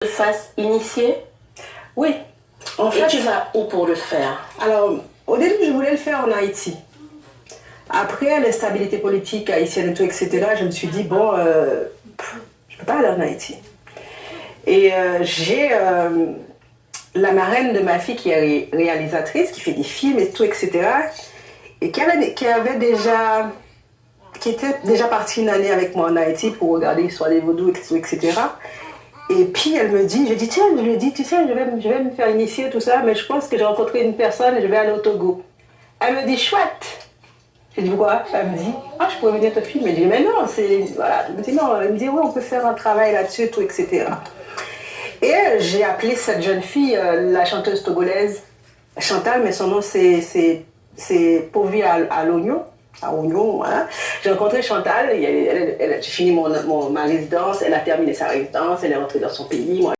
Fasse initier? Oui. En fait, et tu vas où pour le faire? Alors, au début, je voulais le faire en Haïti. Après l'instabilité politique haïtienne et tout, etc., je me suis dit, bon, je ne peux pas aller en Haïti. Et j'ai la marraine de ma fille qui est réalisatrice, qui fait des films et tout, etc., et qui était déjà partie une année avec moi en Haïti pour regarder l'histoire des vaudous, etc. Et puis elle me dit, je lui ai dit, tu sais, je vais me faire initier tout ça, mais je pense que j'ai rencontré une personne et je vais aller au Togo. Elle me dit, chouette. J'ai dit, pourquoi? Elle me dit, ah, je pourrais venir te filmer. Je dis, mais non, c'est. Voilà. Elle me dit, non. Elle me dit, oui, on peut faire un travail là-dessus, tout, etc. Et j'ai appelé cette jeune fille, la chanteuse togolaise, Chantal, mais son nom c'est Povi à l'oignon. À Oignon, voilà. J'ai rencontré Chantal, j'ai fini ma résidence, elle a terminé sa résidence, elle est rentrée dans son pays. Moi,